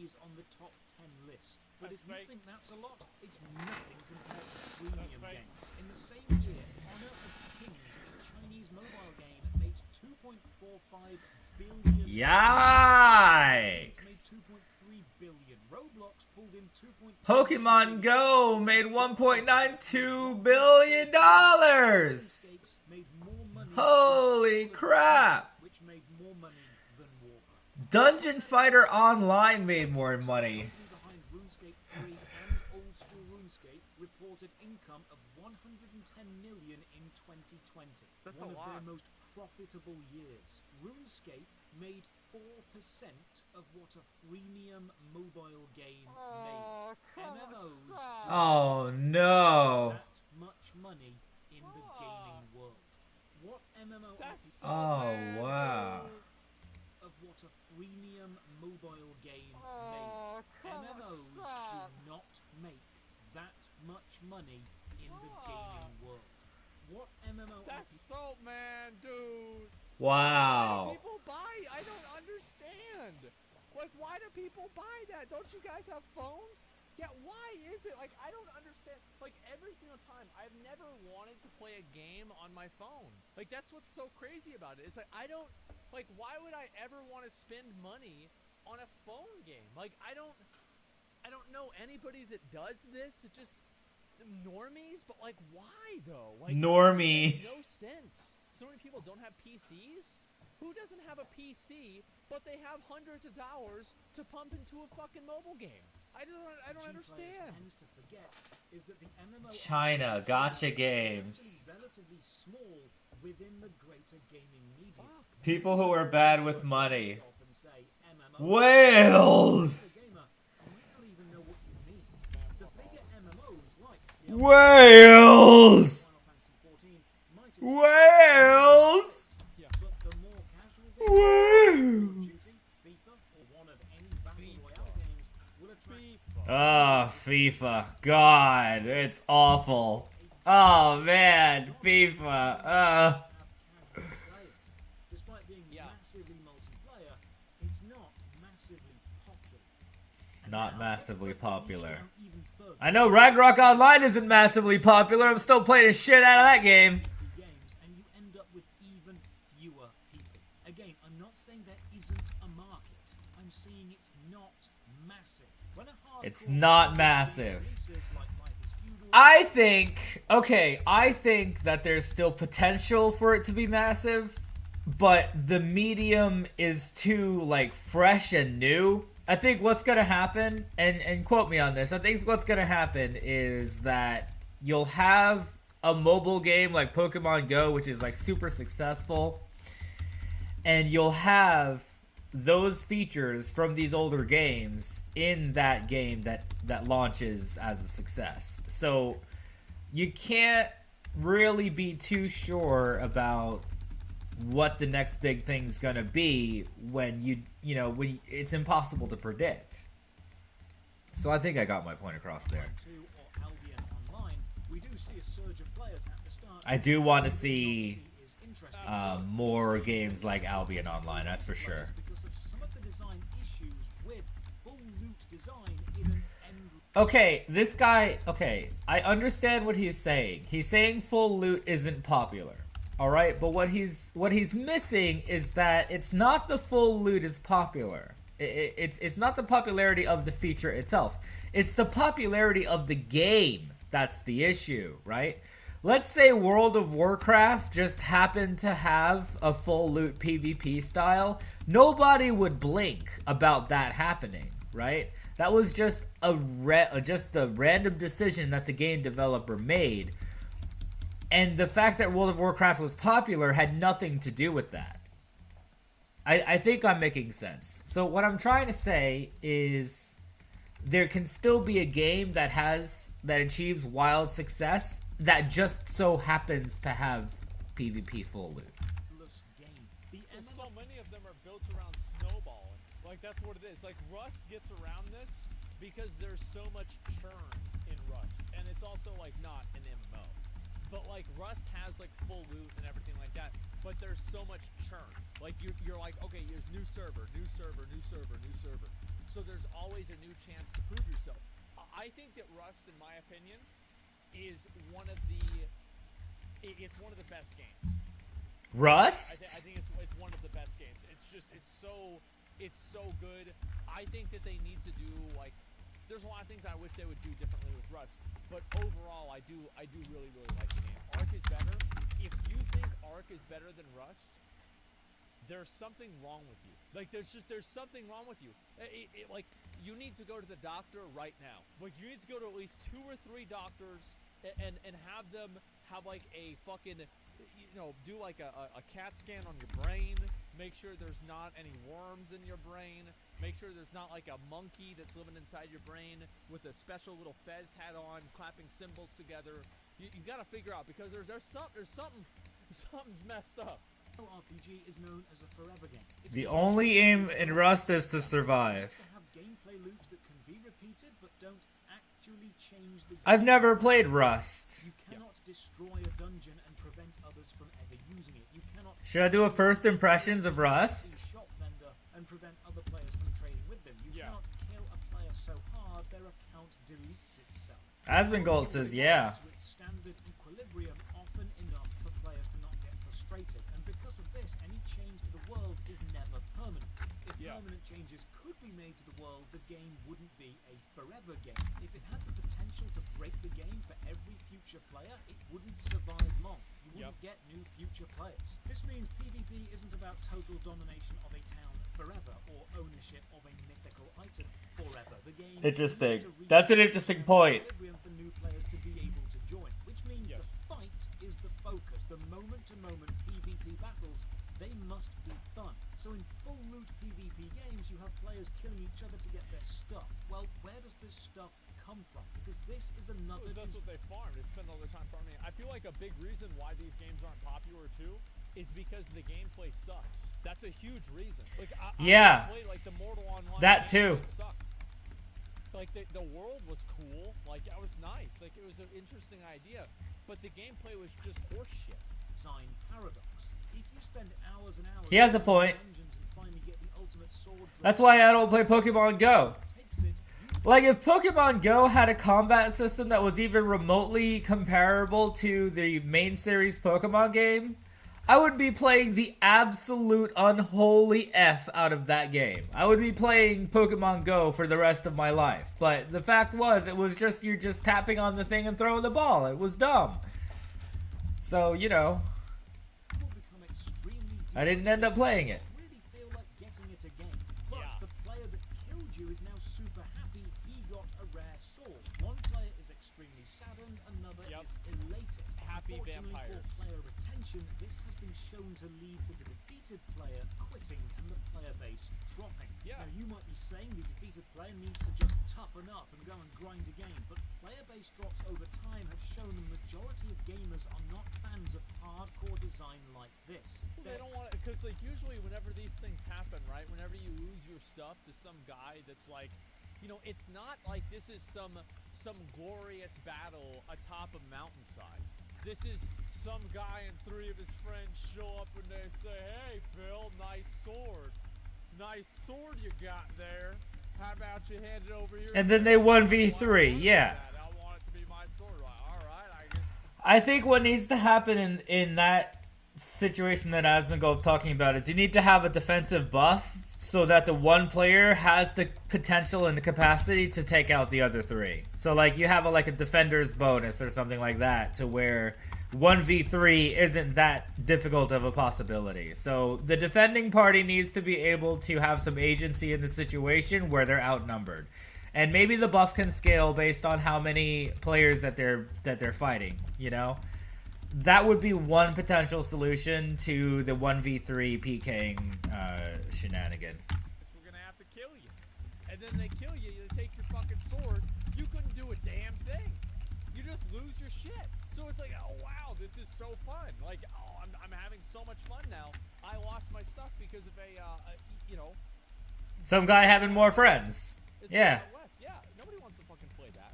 is on the top 10 list. But if you think that's a lot, it's nothing compared to premium games. In the same year, Honor of Kings, a Chinese mobile game, made 2.45 billion. Yikes! Made 2.3 billion. Roblox pulled in 2.2 Pokemon Go made $1.92 billion dollars. Made more money. Holy crap! Which made more money than Warcraft. Dungeon Fighter Online made more money. Behind RuneScape 3 and old school RuneScape reported income of 110 million in 2020. That's one a of lot. their most profitable years. RuneScape made 4% of what a freemium mobile game made. MMOs do Oh no. that much money in the gaming world. What MMO That's Oh wow. of what a freemium mobile game made. MMOs do not make that much money in the gaming world. What MMO That's salt, man, dude. Wow. People buy. I don't understand. Like, why do people buy that? Don't you guys have phones? Yeah, why is it? Like, I don't understand. Like, every single time, I've never wanted to play a game on my phone. Like, that's what's so crazy about it. It's like, I don't, like, why would I ever want to spend money on a phone game? Like, I don't know anybody that does this. It's just normies, but, like, why, though? Like, Normies. it makes no sense. So many people don't have PCs. Who doesn't have a PC, but they have hundreds of dollars to pump into a fucking mobile game? I don't understand. Tends to forget is that the MMO China, gotcha games. is relatively small within the greater gaming media. People who are bad with money. Often say MMO. Whales! The gamer might not even know what you mean. The bigger MMOs like the Whales! Final Fantasy 14 might have Whales! but the more casual games, Whales! shooting, FIFA, or one of any battle royale games will attract Oh, FIFA. God, it's awful. Oh, man. FIFA. casual players. Despite being massively multiplayer, it's not massively popular. Not massively popular. Down even further I know Ragnarok Online isn't massively popular. I'm still playing the shit out of that game. games, and you end up with even fewer people. Again, I'm not saying there isn't a market. I'm saying it's not massive. When a It's hardcore not massive. releases like Life is Feudal, I think that there's still potential for it to be massive, but the medium is too, like, fresh and new. I think what's gonna happen, and quote me on this, I think what's gonna happen is that you'll have a mobile game like Pokemon Go, which is, like, super successful, and you'll have those features from these older games in that game that launches as a success. So you can't really be too sure about what the next big thing's gonna be when when it's impossible to predict. So I think I got my point across there. 2 or Albion Online, we do see a surge of players at the start. I do want to see Is interesting more games like Albion Online, that's for sure. because of some of the design issues with full loot design in an endless. Okay, this guy, I understand what he's saying. He's saying full loot isn't popular. All right, but what he's missing is that it's not the full loot is popular. It's not the popularity of the feature itself. It's the popularity of the game that's the issue, right? Let's say World of Warcraft just happened to have a full loot PvP style. Nobody would blink about that happening, right? That was just a random decision that the game developer made. And the fact that World of Warcraft was popular had nothing to do with that. I think I'm making sense. So what I'm trying to say is there can still be a game that achieves wild success that just so happens to have PvP full loot. Game. The And MMO so many of them are built around snowballing. Like, that's what it is. Like, Rust gets around this because there's so much churn in Rust. And it's also, like, not an MMO. But, like, Rust has, like, full loot and everything like that. But there's so much churn. Like, you're like, okay, here's new server, new server, new server, new server. So there's always a new chance to prove yourself. I think that Rust, in my opinion, is one of the best games. Rust? I think it's one of the best games. It's so good. I think that they need to do, like, there's a lot of things I wish they would do differently with Rust, but overall I do really like the game. Ark is better. If you think Ark is better than Rust, there's something wrong with you. Like, there's something wrong with you. Like, you need to go to the doctor right now. Like, you need to go to at least 2 or 3 doctors and have them have, like, a fucking, do like a CAT scan on your brain, make sure there's not any worms in your brain, make sure there's not like a monkey that's living inside your brain with a special little fez hat on, clapping cymbals together. You gotta figure out, because something's messed up. RPG is known as a forever game. It's The only aim in Rust is to survive. to have gameplay loops that can be repeated but don't actually change the game. I've never played Rust. You cannot destroy a dungeon and prevent others from ever using it. You cannot Should I do a first impressions of be Rust? a shop vendor and prevent other players from trading with them. You Yeah. cannot kill a player so hard their account deletes itself. Asmongold says, yeah. To its standard equilibrium often enough for players to not get frustrated, and because of this, any change to the world is never permanent. If permanent changes could be made to the world, the game wouldn't be a forever game. If it had the potential to break the game for every future player, it wouldn't survive long. You wouldn't get new future players. This means PvP isn't about total domination of a town forever, or ownership of a mythical item forever. The game Interesting. needs to reach That's an interesting point. equilibrium for new players to be able to join, which means the fight is the focus. The moment-to-moment PvP battles, they must be fun. So in full loot PvP games, you have players killing each other to get their stuff. Well, where does this stuff come from? Because this is another... That's what they farm. They spend all their time farming. I feel like a big reason why these games aren't popular too is because the gameplay sucks. That's a huge reason. Like, Yeah. I played, like, the Mortal Online. That gameplay too. Sucked. Like, the world was cool. Like, that was nice. Like, it was an interesting idea. But the gameplay was just horse shit. design paradox. If you spend hours and hours... He has a point. dungeons and finally get the ultimate sword That's why I don't play Pokemon Go. takes it, you Like, if Pokemon Go had a combat system that was even remotely comparable to the main series Pokemon game, I would be playing the absolute unholy F out of that game. I would be playing Pokemon Go for the rest of my life. But the fact was, it was just, you're just tapping on the thing and throwing the ball. It was dumb. So, will become extremely I didn't end up playing it. really feel like getting it again. But Yeah. the player that killed you is now super happy he got a rare sword. One player is extremely saddened, another is elated. Happy Unfortunately vampires. for player retention, this has been shown to lead to the defeated player quitting and the player base dropping. Yeah. Now you might be saying the defeated player needs to just toughen up and go and grind again, but player base drops over time have shown the majority of gamers are not fans of hardcore design like this. They don't want it, because, like, usually whenever these things happen, right, whenever you lose your stuff to some guy that's like, it's not like this is some glorious battle atop a mountainside. This is some guy and 3 of his friends show up and they say, "Hey, Phil, nice sword. Nice sword you got there. How about you hand it over here?" And then they 1v3, yeah. I want it to be my sword. Like, all right, I guess. I think what needs to happen in that situation that Asmongold's talking about is you need to have a defensive buff so that the one player has the potential and the capacity to take out the other 3. So, like, you have a defender's bonus or something like that to where 1v3 isn't that difficult of a possibility. So the defending party needs to be able to have some agency in the situation where they're outnumbered. And maybe the buff can scale based on how many players that they're fighting, That would be one potential solution to the 1v3 PKing shenanigan. We're gonna have to kill you. And then they kill you, they take your fucking sword. You couldn't do a damn thing. You just lose your shit. So it's like, oh wow, this is so fun. Like, oh, I'm having so much fun now. I lost my stuff because of Some guy having more friends. it's Yeah. Wild West. Yeah, nobody wants to fucking play that.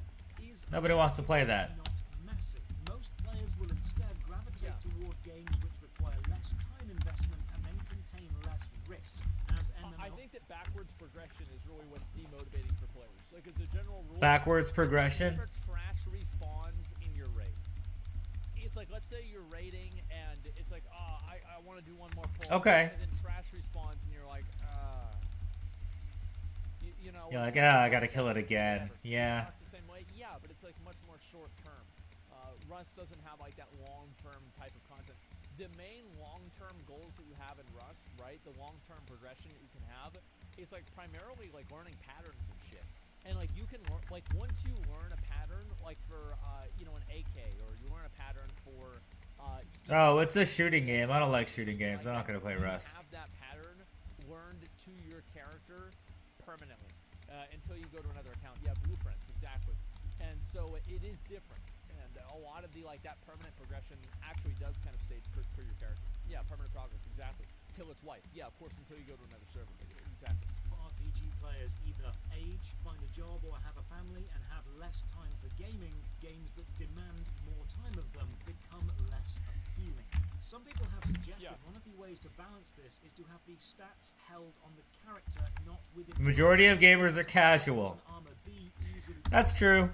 Nobody wants to play that. Not massive. Most players will instead gravitate toward games which require less time investment and then contain less risk. As MMO I think that backwards progression is really what's demotivating for players. Like as a general rule, Backwards progression. whenever trash respawns in your raid. It's like, let's say you're raiding and it's like, I want to do one more pull. Okay. And then trash respawns and you're like, you know. You're like, it's I gotta kill it again. whatever. Yeah. Rust the same way, yeah, but it's like much more short term. Rust doesn't have like that long term type of content. The main long term goals that you have in Rust, right? The long term progression that you can have is like primarily like learning patterns and shit. And like you can learn, like once you learn a pattern, like for you know, an AK, or you learn a pattern for Oh, it's a shooting game. I don't like shooting games. I'm not gonna play you Rust. have that pattern learned to your character permanently until you go to another account. Yeah, blueprints, exactly. And so it is different. And a lot of the like that permanent progression actually does kind of stay per your character. Yeah, permanent progress, exactly. Till it's wiped. Yeah, of course, until you go to another server. Exactly. RPG players either age, find a job, or have a family and have less time for gaming. Games that demand more time of them become less appealing. Some people have suggested one of the ways to balance this is to have the stats held on the character, not within. The majority of gamers are casual. That's true.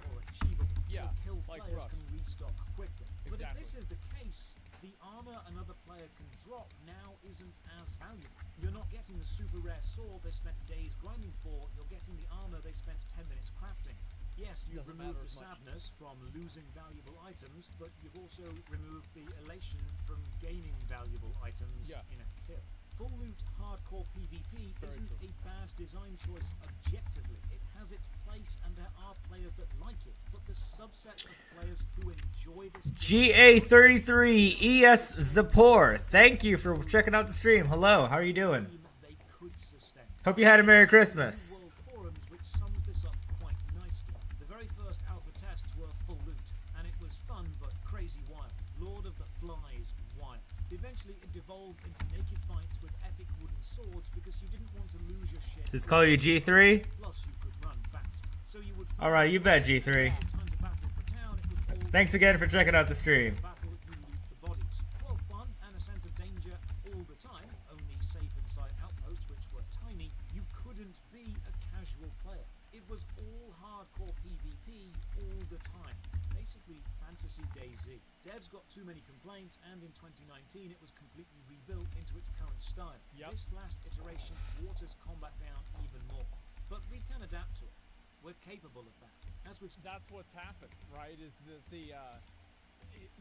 Yeah, so killed like players Rust. can restock quickly. But if Exactly. this is the case, the armor another player can drop now isn't as valuable. You're not getting the super rare sword they spent days grinding for, you're getting the armor they spent 10 minutes crafting. Yes, you've Doesn't removed matter the as much. sadness from losing valuable items, but you've also removed the elation from gaining valuable items in a kill. Full loot hardcore PvP isn't true. a bad design choice objectively. It has its place and there are players that like it, but the subset of players who enjoy this GA33 ES Zapor. Thank you for checking out the stream. Hello, how are you doing? they could sustain. Hope you had a Merry Christmas. World forums, which sums this up quite nicely. The very first alpha tests were full loot, and it was fun but crazy wild. Lord of the Flies wild. Eventually, it devolved into naked fights with epic wooden swords because you didn't want to lose your shit. Just call you G3? Plus, you could run fast. So you would. Alright, you bet, G3. Time to battle for town, it was all Thanks again for checking out the stream. battle, you loot the bodies. Well, fun and a sense of danger all the time. Only safe inside outposts, which were tiny. You couldn't be a casual player. It was all hardcore PvP all the time. Basically, Fantasy DayZ. Devs got too many complaints, and in 2019 it was completely rebuilt into its current style. Yep. This last iteration waters combat down even more. But we can adapt to it. We're capable of that. As we've That's what's happened, right? Is that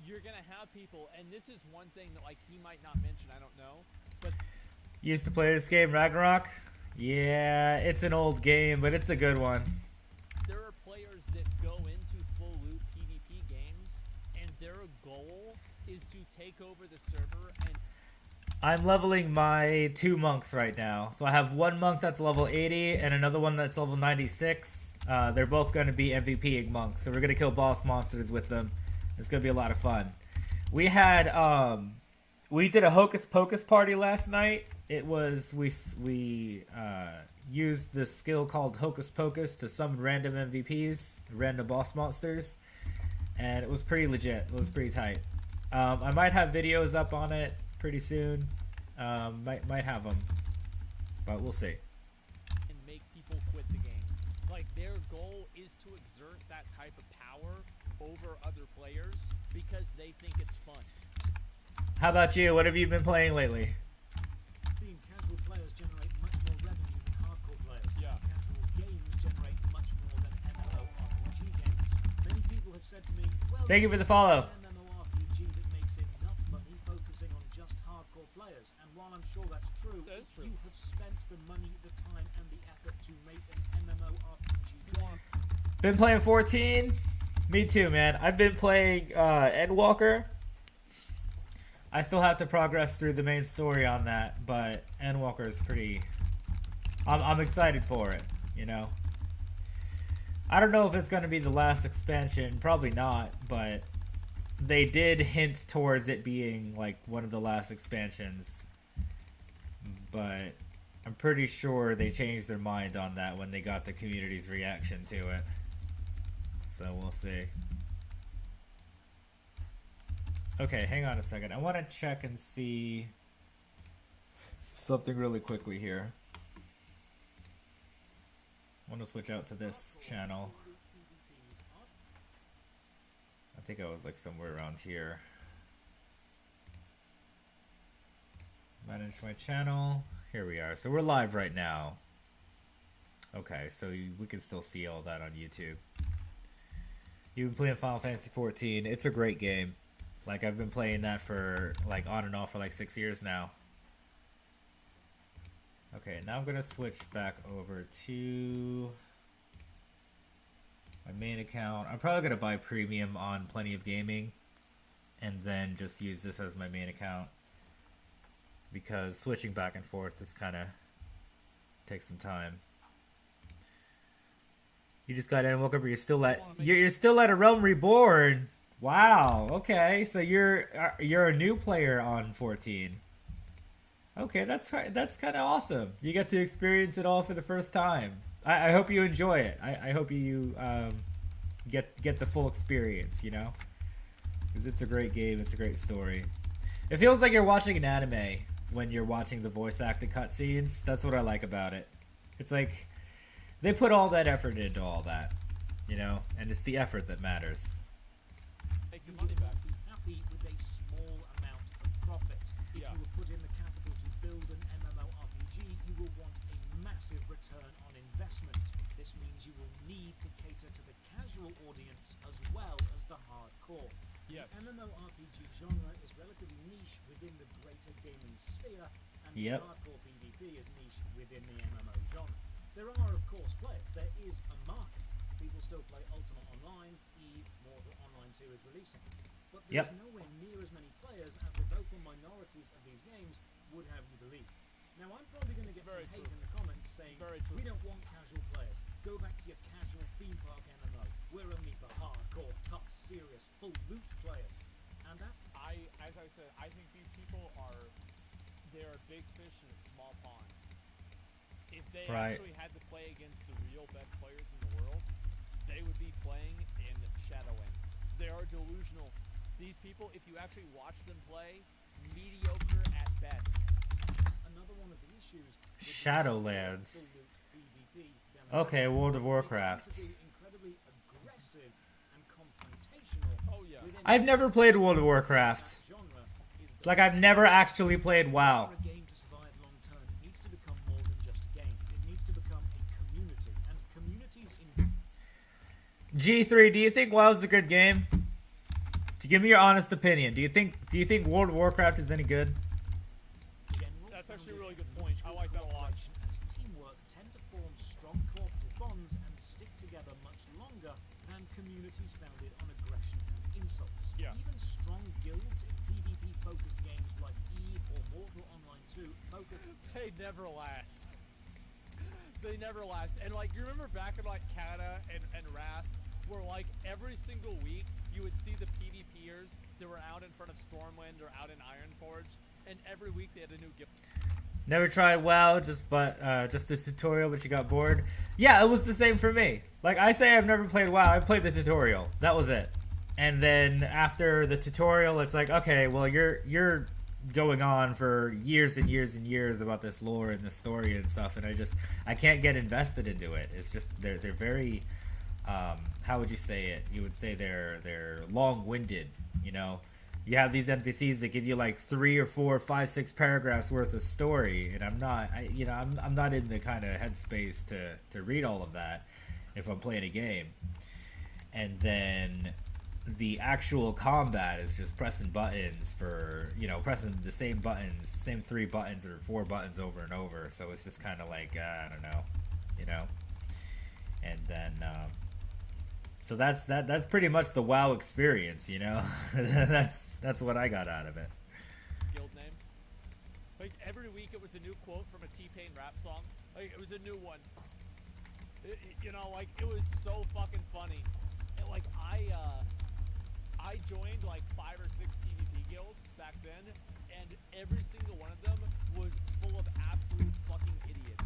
you're gonna have people, and this is one thing that like he might not mention. I don't know, but You used to play this game, Ragnarok? Yeah, it's an old game, but it's a good one. there are players that go into full loot PvP games, and their goal is to take over the server and I'm leveling my 2 monks right now. So I have one monk that's level 80 and another one that's level 96. They're both going to be MVPing monks, so we're going to kill boss monsters with them. It's going to be a lot of fun. We had we did a Hocus Pocus party last night. It was we used this skill called Hocus Pocus to summon random MVPs, random boss monsters, and it was pretty legit. It was pretty tight. I might have videos up on it pretty soon. Might have them, but we'll see. make people quit the game. Like their goal is to exert that type of power over other players because they think it's fun. How about you? What have you been playing lately? Being casual players generate much more revenue than hardcore players. Yeah. Casual games generate much more than MMORPG games. Many people have said to me, well, Thank you for the follow. an MMORPG that makes enough money focusing on just hardcore players. And while I'm sure that's true, That is if true. you have spent the money, the time, and the effort to make an MMORPG game, Been playing 14? Me too, man. I've been playing Endwalker. I still have to progress through the main story on that, but Endwalker is pretty... I'm excited for it, you know? I don't know if it's going to be the last expansion. Probably not, but they did hint towards it being like one of the last expansions. But I'm pretty sure they changed their mind on that when they got the community's reaction to it. So we'll see. Okay, hang on a second. I want to check and see something really quickly here. I want to switch out to this channel. I think I was like somewhere around here. Manage my channel. Here we are. So we're live right now. Okay, so we can still see all that on YouTube. You've been playing Final Fantasy 14. It's a great game. Like, I've been playing that for, like, on and off for, like, 6 years now. Okay, now I'm going to switch back over to my main account. I'm probably going to buy premium on Plenty of Gaming and then just use this as my main account, because switching back and forth is kind of takes some time. You just got in, woke up, or you're still at A Realm Reborn. Wow. Okay, so you're a new player on 14. Okay, that's kind of awesome. You get to experience it all for the first time. I hope you enjoy it. I hope you get the full experience. You know, because it's a great game. It's a great story. It feels like you're watching an anime when you're watching the voice acting cutscenes. That's what I like about it. It's like they put all that effort into all that, you know, and it's the effort that matters. Make your money back. Be happy with a small amount of profit. If you will put in the capital to build an MMORPG, you will want a massive return on investment. This means you will need to cater to the casual audience as well as the hardcore. Yes. The MMORPG genre is relatively niche within the greater gaming sphere, and Yep. hardcore PvP is niche within the MMO genre. There are, of course, players. There is a market. People still play Ultima Online, EVE, Mortal Online 2 is releasing. But there's nowhere near as many players as the vocal minorities of these games would have you believe. Now, I'm probably going to get some hate in the comments saying, we don't want casual players. Go back to your casual theme park MMO. We're only for hardcore, tough, serious, full loot players. And that... As I said, I think these people they're big fish in a small pond. If they actually had to play against the real best players in the world, they would be playing in Shadowlands. They are delusional. These people, if you actually watch them play, mediocre at best. Another one of the issues. Shadowlands. Okay, World of Warcraft. Incredibly aggressive and confrontational. Oh yeah. I've never played World of Warcraft. Like, I've never actually played WoW. For a game to survive long term, it needs to become more than just a game. It needs to become a community, and communities in G3, do you think WoW's a good game? To give me your honest opinion, do you think World of Warcraft is any good? general. That's actually a really good point. I like that a lot. And teamwork tend to form strong corporate bonds and stick together much longer than communities founded on aggression and insults. Yeah. Even strong guilds in PvP-focused games like EVE or Mortal Online 2 focus. They never last. They never last. And like, you remember back in like Canada and Wrath, where like every single week you would see the PvPers that were out in front of Stormwind or out in Ironforge, and every week they had a new guild. Never tried WoW, just the tutorial, but you got bored. Yeah, it was the same for me. Like, I say I've never played WoW. I played the tutorial. That was it. And then after the tutorial, it's like, okay, well, you're going on for years and years and years about this lore and the story and stuff, and I can't get invested into it. It's just they're very how would you say it? You would say they're long-winded, you know. You have these NPCs that give you like 3 or 4, 5, 6 paragraphs worth of story, and I'm not in the kind of headspace to read all of that if I'm playing a game. And then the actual combat is just pressing buttons for, you know, pressing the same buttons, same 3 buttons or 4 buttons over and over. So it's just kind of like, I don't know, you know. And then so that's pretty much the WoW experience, you know. that's what I got out of it. Guild name. Like every week it was a new quote from a T-Pain rap song. Like it was a new one. You know, like it was so fucking funny. And like I joined like 5 or 6 PvP guilds back then, and every single one of them was full of absolute fucking idiots.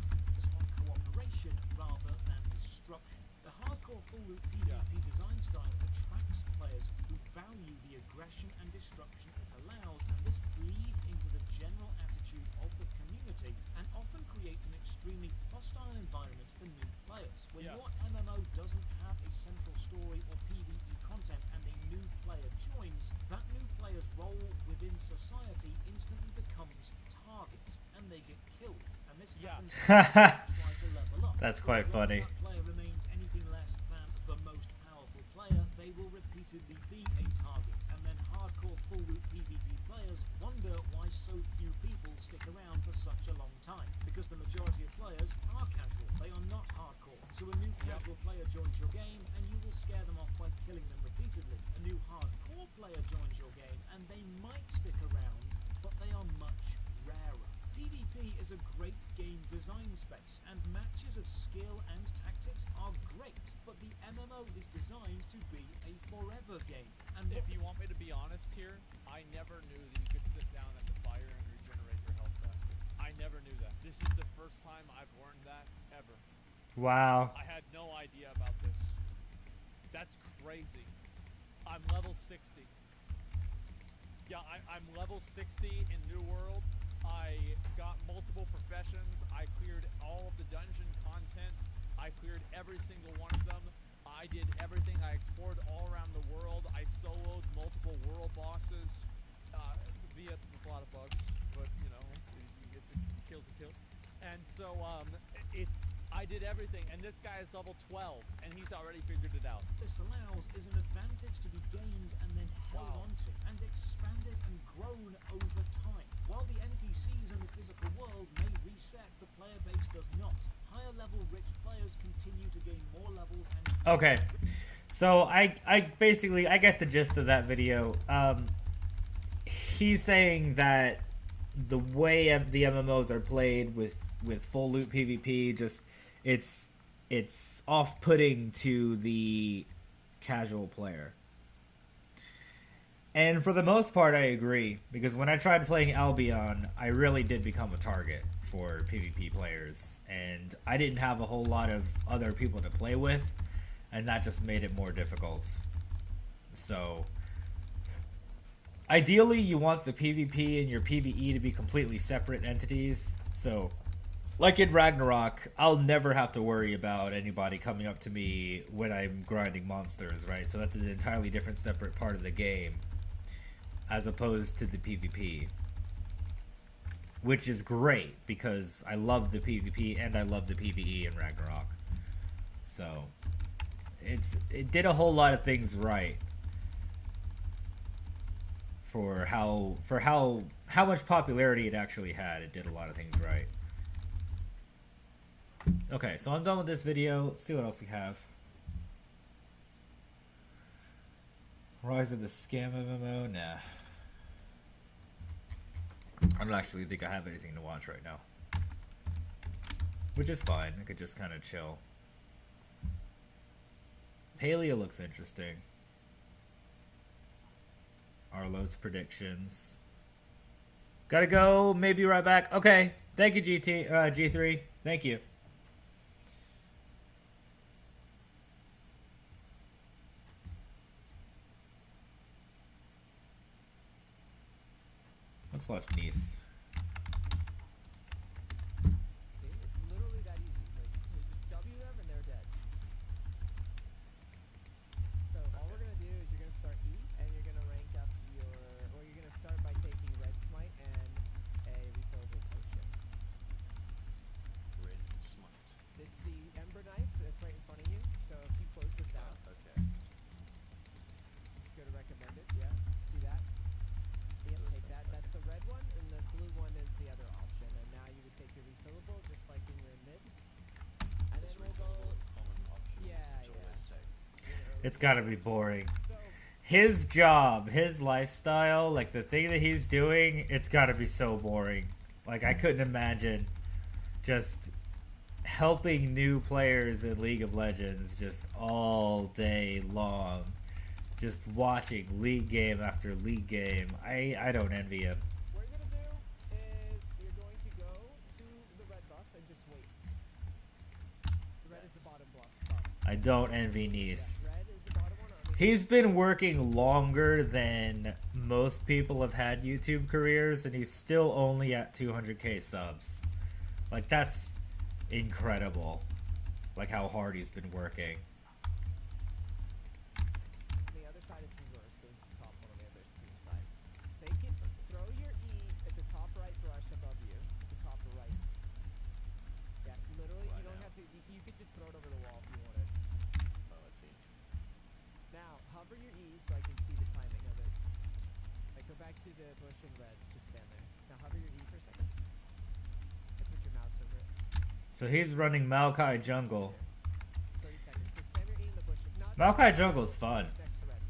On cooperation rather than destruction. The hard hardcore full loop PvP design style attracts players who value the aggression and destruction it allows, and this bleeds into the general attitude of the community and often creates an extremely hostile environment for new players. When your MMO doesn't have a central story or PvE content and a new player joins, that new player's role within society instantly becomes target, and they get killed. And this happens when they try to level up. That's quite As long as funny. that player remains anything less than the most powerful player, they will repeatedly be a target, and then hardcore full loop PvP players wonder why so few people stick around for such a long time. Because the majority of players are casual, they are not hardcore. So a new casual player joins your game, and you will scare them off by killing them repeatedly. A new hardcore player joins your game, and they might stick around, but they are much rarer. PvP is a great game design space, and matches of skill and tactics are great, but the MMO is designed to be a forever game. And If you want me to be honest here, I never knew that you could sit down at the fire and regenerate your health faster. I never knew that. This is the first time I've learned that ever. Wow. I had no idea about this. That's crazy. I'm level 60. Yeah, I'm level 60 in New World. I got multiple professions. I cleared all of the dungeon content. I cleared every single one of them. I did everything. I explored all around the world. I soloed multiple world bosses via a lot of bugs, but you know, it's a kill's a kill. And so I did everything, and this guy is level 12, and he's already figured it out. this allows is an advantage to be gained and then held onto, and expanded and grown over time. While the NPCs in the physical world may reset, the player base does not. Higher level rich players continue to gain more levels and... Okay. So I basically I get the gist of that video. He's saying that the way the MMOs are played with full loot PvP, just it's off-putting to the casual player. And for the most part, I agree, because when I tried playing Albion, I really did become a target for PvP players, and I didn't have a whole lot of other people to play with, and that just made it more difficult. So, ideally, you want the PvP and your PvE to be completely separate entities. So, like in Ragnarok, I'll never have to worry about anybody coming up to me when I'm grinding monsters, right? So that's an entirely different, separate part of the game, as opposed to the PvP. Which is great, because I love the PvP and I love the PvE in Ragnarok. So, it did a whole lot of things right. For how much popularity it actually had, it did a lot of things right. Okay, so I'm done with this video. Let's see what else we have. Rise of the Scam MMO? Nah. I don't actually think I have anything to watch right now. Which is fine. I could just kind of chill. Paleo looks interesting. Arlo's predictions. Gotta go. Maybe right back. Okay. Thank you, G3. Thank you. Let's watch Nice. See, it's literally that easy. Like, you just W them and they're dead. So all we're gonna do is you're gonna start E, and you're gonna rank up your, or you're gonna start by taking Red Smite and a refillable potion. Red Smite. It's the Ember Knife that's right in front of you. So if you close this down, Okay. just go to recommended. Yeah, see that? Yep, take that. That's the red one, and the blue one is the other option. And now you would take your refillable, just like when you're in mid. And then we'll go. Common option. Yeah, to yeah. always take. It's gotta be boring. So His job, his lifestyle, like the thing that he's doing, it's gotta be so boring. Like, I couldn't imagine just helping new players in League of Legends just all day long. Just watching league game after league game. I don't envy him. what you're gonna do is you're going to go to the red buff and just wait. The red is the bottom buff. I I don't envy Nice. Red is the bottom one. He's been working longer than most people have had YouTube careers, and he's still only at 200k subs. Like, that's incredible. Like, how hard he's been working. The other side is reversed, so it's the top one on the other team side. Take it, throw your E at the top right brush above you, at the top right. Yeah, literally, you don't have to, you could just throw it over the wall if you wanted. Oh, I see. Now, hover your E so I can see the timing of it. Like, go back to the bush in red, just stand there. Now hover your E for a second. And put your mouse over it. So he's running Maokai Jungle. 30 seconds. So spam your E in the bush. Not Maokai Jungle's fun. next to red.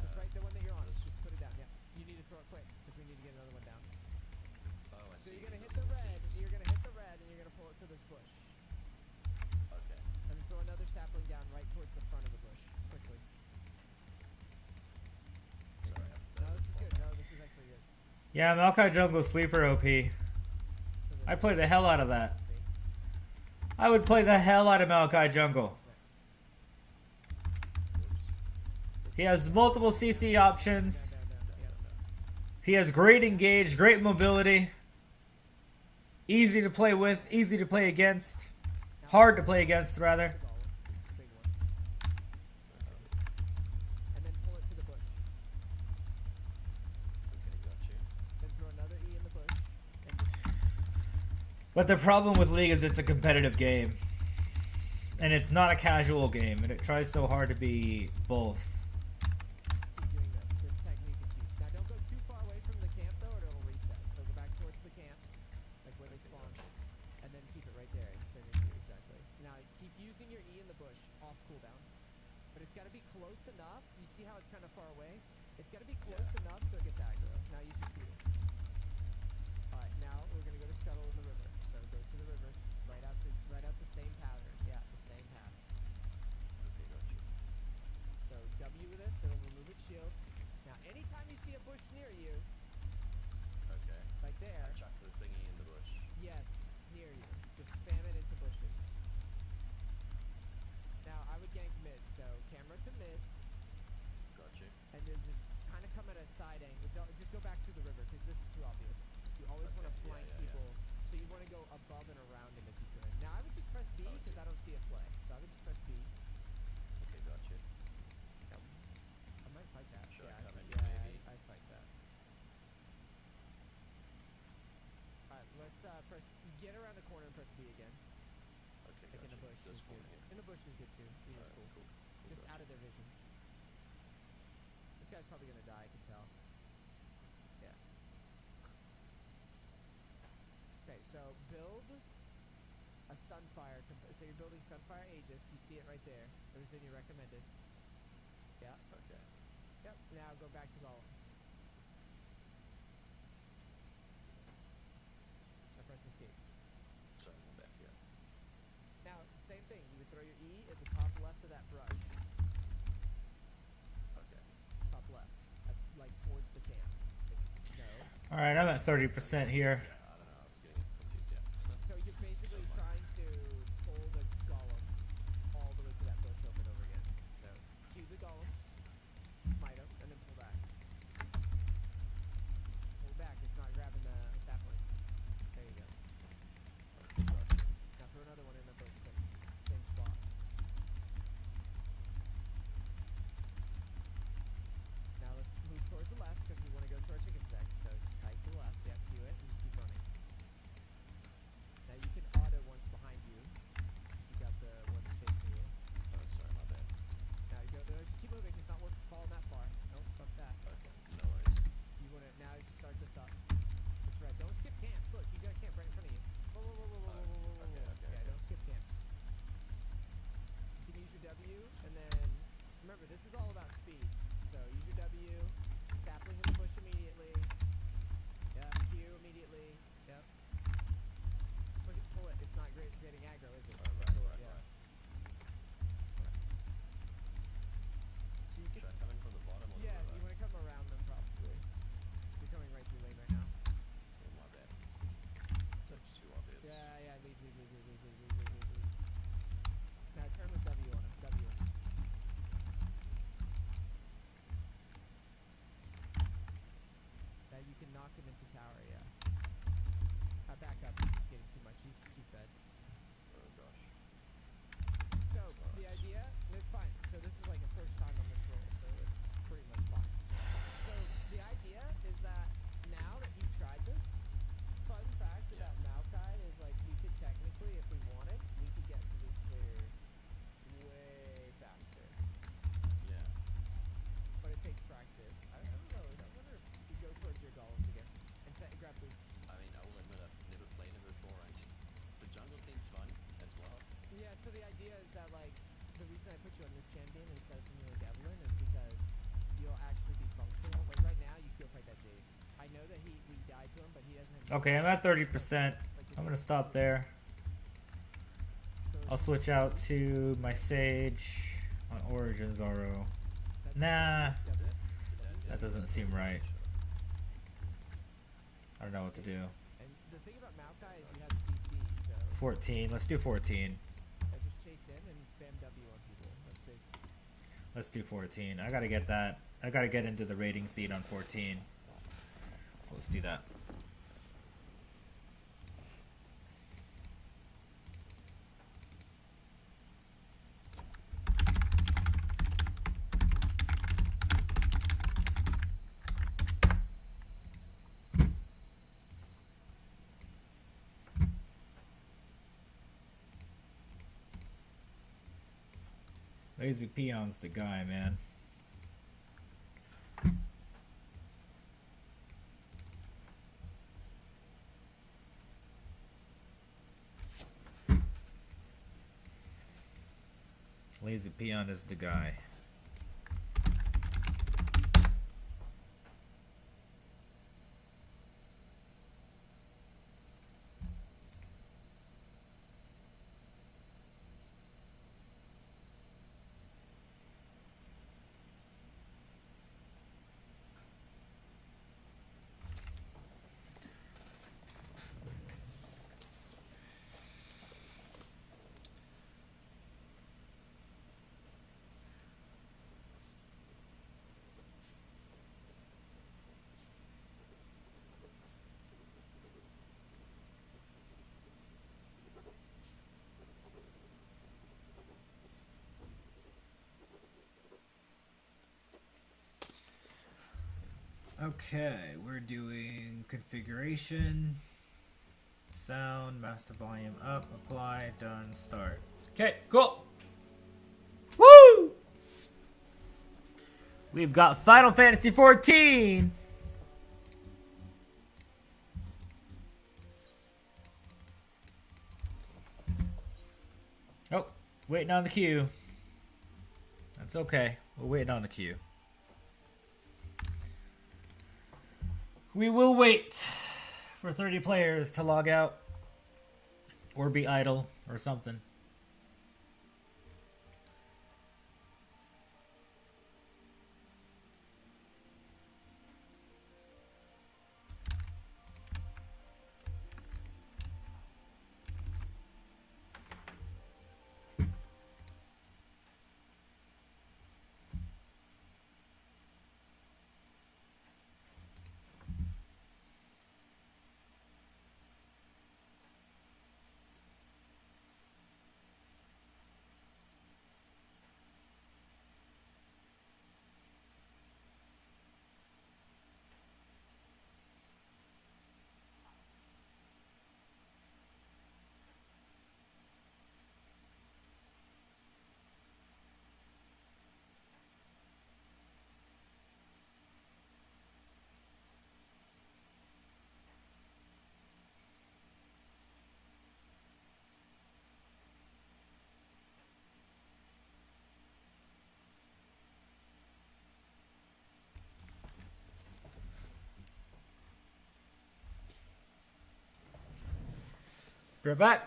That's right, the one that you're on. Just put it down, yeah. You need to throw it quick, because we need to get another one down. Oh, I So see. you're gonna He's hit up the on red, seeds. you're gonna hit the red, and you're gonna pull it to this bush. Okay. And then throw another sapling down right towards the front of the bush. Quickly. Sorry. No, this is good. No, this is actually good. Yeah, Maokai Jungle sleeper OP. So I play the hell out of that. See? I would play the hell out of Maokai Jungle. What's next? Whoops. He has multiple CC options. Down, yeah. He has great engage, great mobility. Easy to play with, easy to play against. Hard to play against, rather. Big one. And then pull it to the bush. Okay, got you. Then throw another E in the bush. And But the problem with League is it's a competitive game. And it's not a casual game, and it tries so hard to be both. just keep doing this. This technique is huge. Now don't go too far away from the camp though, or it'll reset. So go back towards the camps, like where they spawn, and then keep it right there and spin your Q exactly. Now keep using your E in the bush off cooldown, but it's got to be close enough. You see how it's kind of far away? It's got to be close enough so it gets aggro. Now use your Q. All right, now we're gonna go to Scuttle in the river. So go to the river, right out the same pattern. Yeah, the same path. Okay, got you. So W this, it'll remove its shield. Now anytime you see a bush near you, Okay. like there, Chuck the thingy in the bush. yes, near you, just spam it into bushes. Now I would gank mid, so camera to mid, Got you. and then just kind of come at a side angle. Don't, just go back to the river, because this is too obvious. You always want to Okay, yeah, flank yeah, yeah. people, so you want to go above and around him if you could. Now I would just press B, Oh, I because see. I don't see a play. So I would just press B. Okay, got you. I might fight that. Should I Yeah, come in, maybe? I'd fight that. Alright, let's press, get around the corner and press B again. Okay, Like got in a you. bush This is one good. here. In a bush is good too. B is Alright, cool. cool. Just Got out you. of their vision. This guy's probably gonna die, I can tell. Yeah. Okay, so build a Sunfire. So you're building Sunfire Aegis. You see it right there. It was in your recommended. Yeah. Okay. Yep. Now go back to golems. Now press escape. Sorry, I'm back here. Now, same thing. You would throw your E at the top left of that brush. Okay. Top left. Like towards the camp. No. Alright, I'm at 30% here. Yeah, I don't know. I was getting confused. Yeah. So you're basically trying to pull the golems all the way to that bush over and over again. So cue the golems, smite them, and then pull back. Pull back. It's not grabbing the sapling. There you go. Okay, got you. Now throw another one in the bush quick. Same spot. Now let's move towards the left because we want to go to our chicken stacks. So just kite to the left. Yep, cue it and just keep running. Now you can auto once behind you. So you got the ones chasing you. Oh, sorry, my bad. Now you go. No, just keep moving. It's not worth falling that far. Nope, fuck that. Okay, no worries. You want to now just start this up. This red. Don't skip camps. Look, you got a camp right in front of you. Whoa, whoa, whoa, whoa, whoa, whoa, whoa, whoa, okay, whoa. okay, Yeah, okay. don't skip camps. You can use your W, and then remember this is all about speed. So use your W, sapling in the bush immediately. Yeah, Q immediately. Yep. Pull it. It's not great creating aggro, is it? So Right, pull it, right, yeah. right. So you Should can. I come in from the bottom or Yeah, the you river? want to come around them probably. You're coming right through lane right now. Oh, my bad. So It's too obvious. yeah, leave. Now turn him into tower, yeah. Back up, he's just getting too much. He's too fed. Oh gosh. So, the idea, it's fine. So this is like a first time on this roll, so it's pretty much fine. So, the idea is that now that you've tried this, fun fact about Maokai is like we could technically, if we wanted, we could get through this clear way faster. Yeah. But it takes practice. I don't know. I wonder if you go towards your golems again and grab boots. I mean, I will admit I've never played it before, and the jungle seems fun as well. Yeah, so the idea is that, like, the reason I put you on this champion instead of something like Evelyn is because you'll actually be functional. Like, right now, you go fight that Jace. I know that we died to him, but he doesn't have... Okay, I'm at 30%. I'm gonna stop there. I'll switch out to my Sage on Origin Zoro. Nah, that doesn't seem right. I don't know what to do. And the thing about Maokai is you have CC, so... 14. Let's do 14. Yeah, just chase in and spam W on people. That's basically... Let's do 14. I gotta get that. I gotta get into the rating seed on 14. So let's do that. Lazy Peon's the guy, man. Lazy Peon is the guy. Okay, we're doing configuration, sound, master volume up, apply, done, start. Okay, cool. Woo! We've got Final Fantasy 14. Oh, waiting on the queue. That's okay. We're waiting on the queue. We will wait for 30 players to log out or be idle or something. We're back.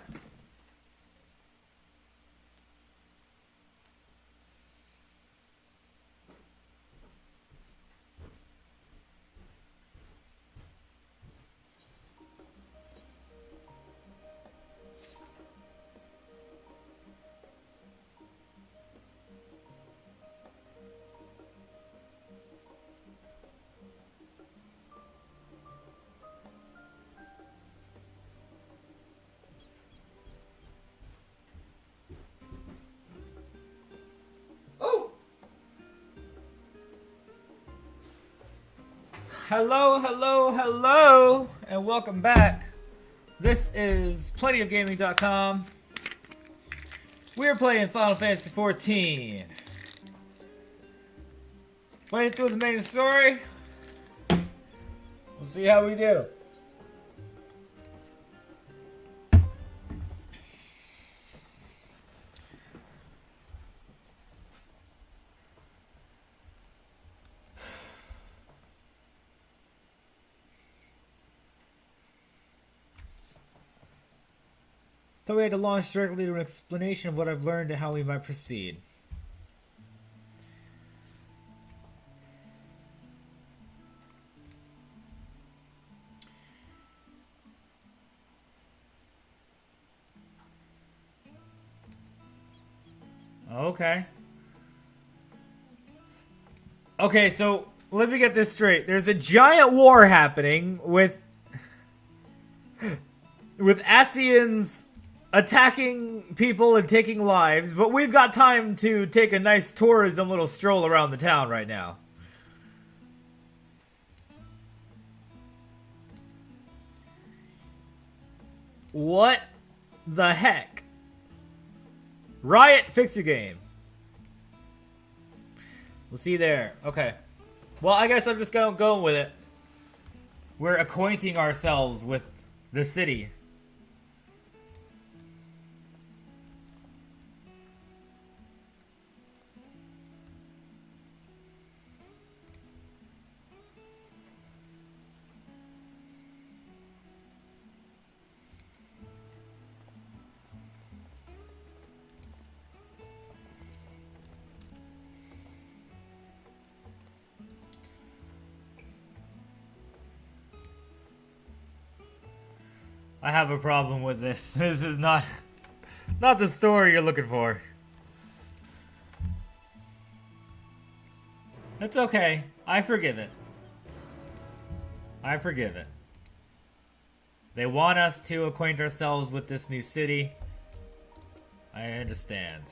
Hello, hello, hello, and welcome back. This is plentyofgaming.com. We're playing Final Fantasy XIV. Playing through the main story. We'll see how we do. Thought we had to launch directly to an explanation of what I've learned and how we might proceed. Okay. Okay, so let me get this straight. There's a giant war happening with Ascians attacking people and taking lives, but we've got time to take a nice tourism little stroll around the town right now. What the heck? Riot, fix your game. We'll see you there. Okay. Well, I guess I'm just going with it. We're acquainting ourselves with the city. I have a problem with this. This is not the story you're looking for. It's okay. I forgive it. I forgive it. They want us to acquaint ourselves with this new city. I understand.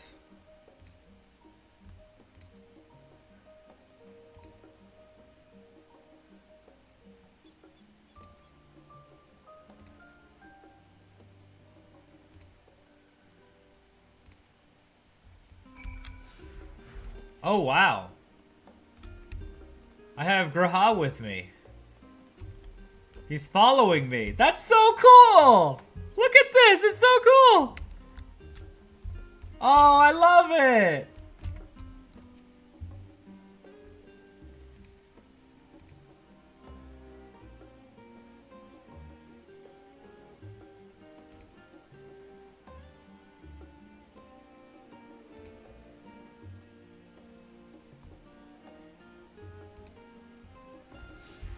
Oh, wow. I have Graha with me. He's following me. That's so cool! Look at this! It's so cool! Oh, I love it!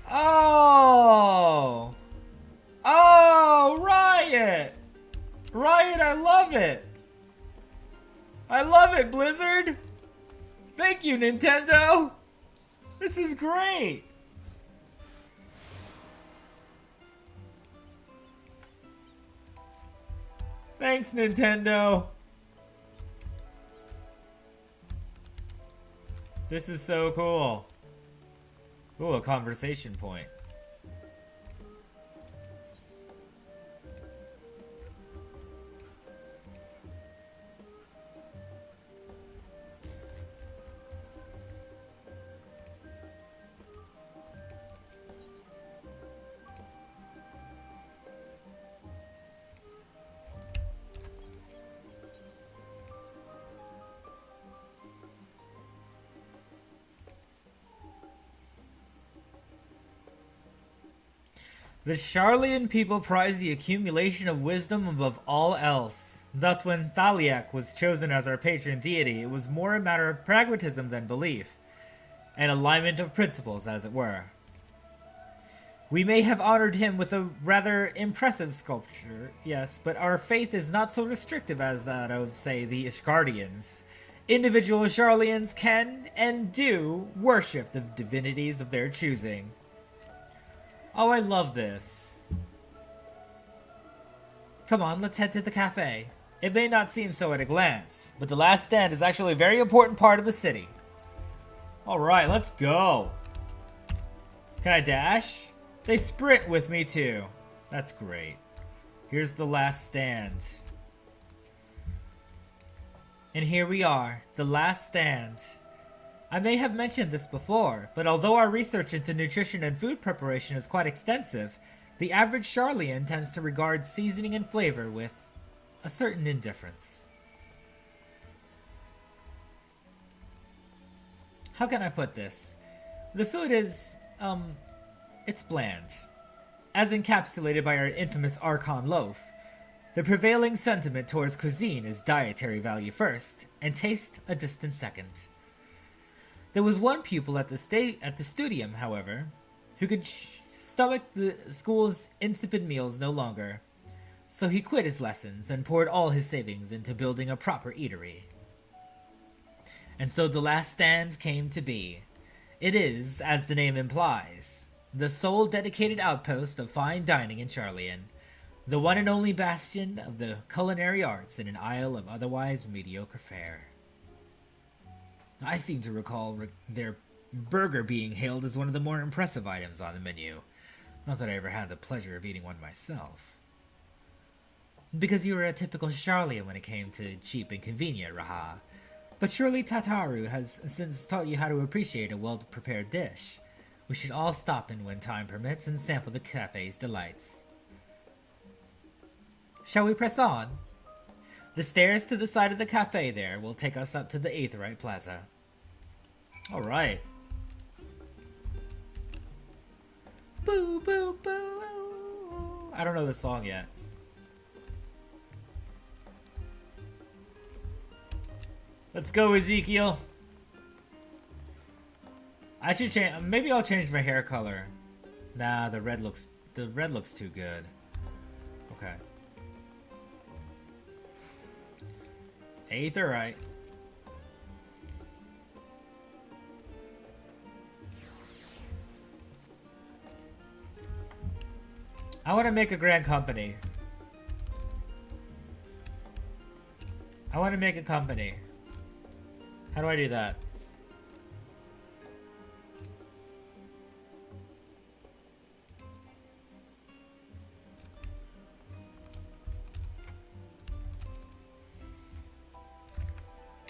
Oh! Oh, Riot! Riot, I love it! I love it, Blizzard! Thank you, Nintendo! This is great! Thanks, Nintendo! This is so cool. Ooh, a conversation point. The Sharlayan people prize the accumulation of wisdom above all else. Thus, when Thaliak was chosen as our patron deity, it was more a matter of pragmatism than belief, an alignment of principles, as it were. We may have honored him with a rather impressive sculpture, yes, but our faith is not so restrictive as that of, say, the Ishgardians. Individual Sharlayans can, and do, worship the divinities of their choosing. Oh, I love this. Come on, let's head to the cafe. It may not seem so at a glance, but the last stand is actually a very important part of the city. Alright, let's go. Can I dash? They sprint with me too. That's great. Here's the last stand. And here we are, the last stand. I may have mentioned this before, but although our research into nutrition and food preparation is quite extensive, the average Charlian tends to regard seasoning and flavor with a certain indifference. How can I put this? The food is, it's bland. As encapsulated by our infamous Archon loaf, the prevailing sentiment towards cuisine is dietary value first, and taste a distant second. There was one pupil at the studium, however, who could stomach the school's insipid meals no longer, so he quit his lessons and poured all his savings into building a proper eatery. And so the last stand came to be. It is, as the name implies, the sole dedicated outpost of fine dining in Charlian, the one and only bastion of the culinary arts in an isle of otherwise mediocre fare. I seem to recall their burger being hailed as one of the more impressive items on the menu. Not that I ever had the pleasure of eating one myself. Because you were a typical Charlian when it came to cheap and convenient, Raha. But surely Tataru has since taught you how to appreciate a well-prepared dish. We should all stop in when time permits and sample the cafe's delights. Shall we press on? The stairs to the side of the cafe there will take us up to the Aetheryte Plaza. Alright. Boo, boo, boo. I don't know the song yet. Let's go, Ezekiel. I should change. Maybe I'll change my hair color. Nah, the red looks too good. Okay. Aetheryte. I want to make a grand company. I want to make a company. How do I do that?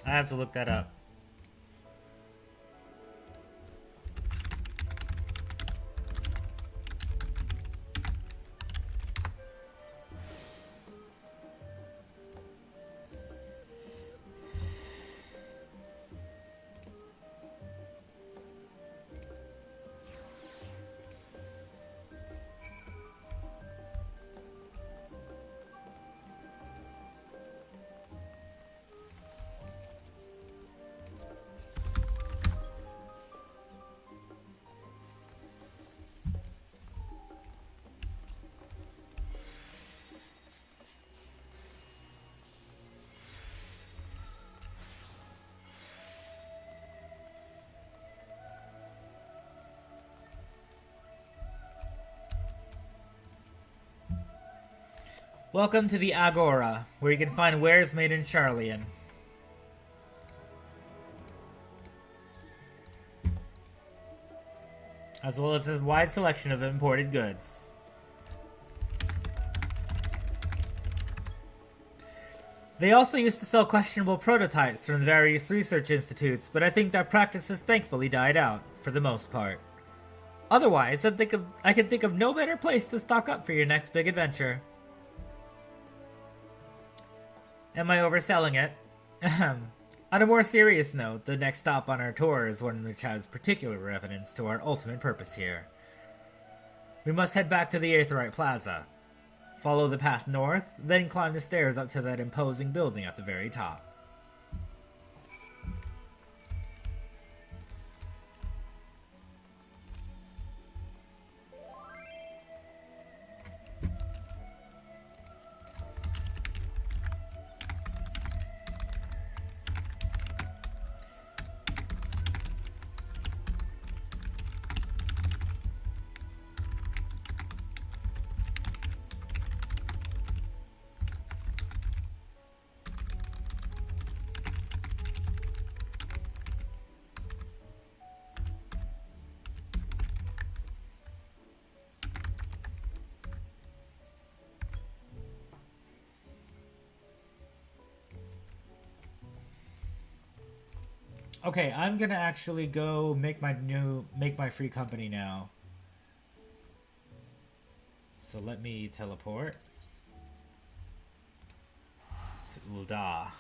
I have to look that up. Welcome to the Agora, where you can find wares made in Charlian. As well as a wide selection of imported goods. They also used to sell questionable prototypes from the various research institutes, but I think that practice has thankfully died out, for the most part. Otherwise, I can think of no better place to stock up for your next big adventure. Am I overselling it? On a more serious note, the next stop on our tour is one which has particular relevance to our ultimate purpose here. We must head back to the Aetheryte Plaza. Follow the path north, then climb the stairs up to that imposing building at the very top. Okay, I'm gonna actually go make my free company now. So let me teleport to Ul'dah.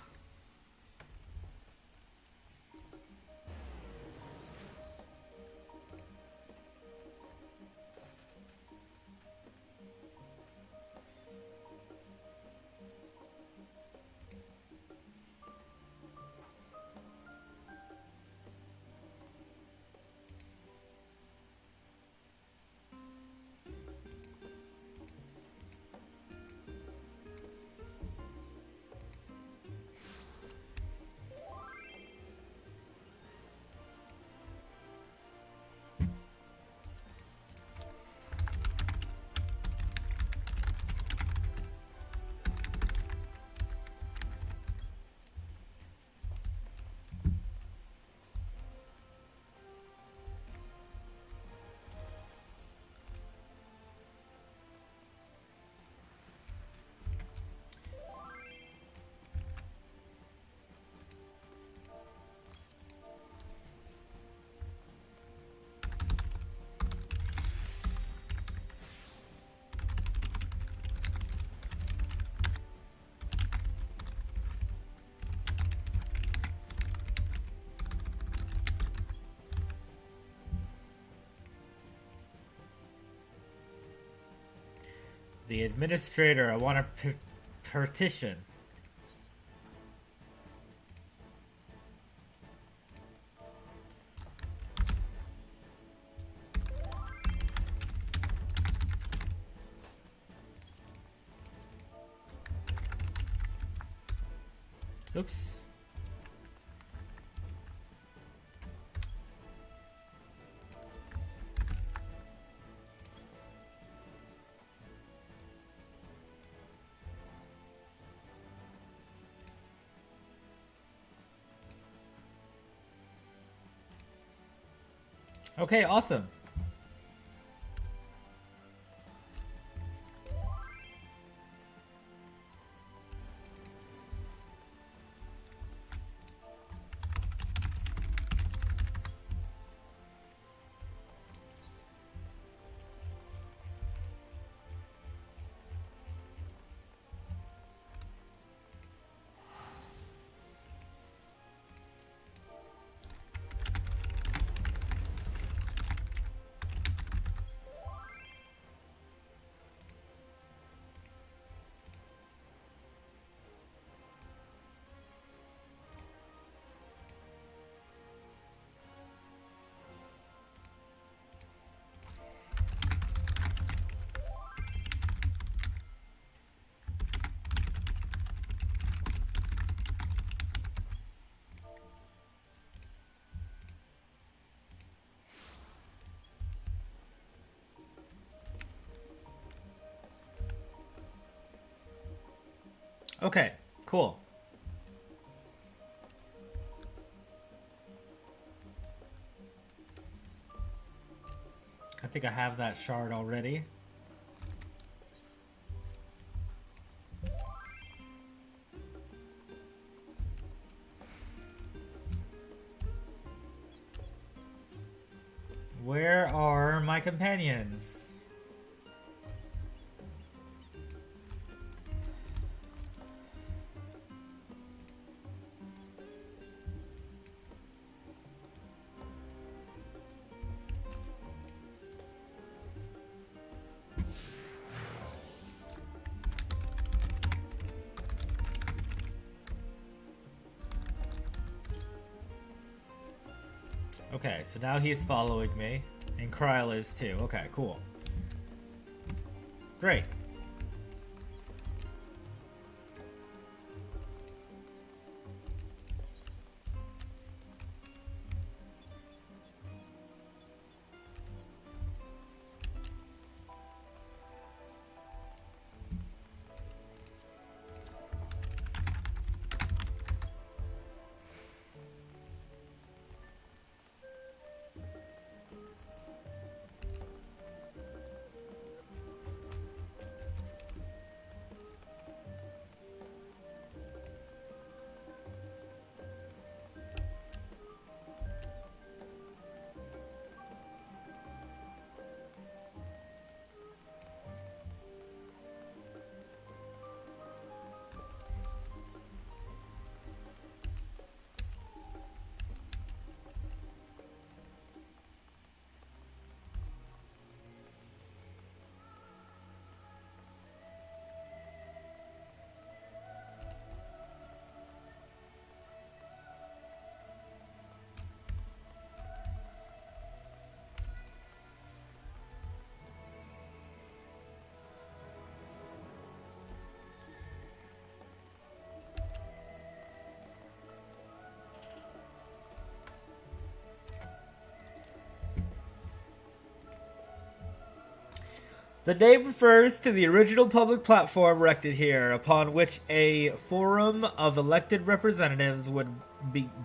The administrator, I want to partition. Oops. Okay, awesome. Okay, cool. I think I have that shard already. Where are my companions? Okay, so now he's following me, and Kryl is too. Okay, cool. Great. The name refers to the original public platform erected here, upon which a forum of elected representatives would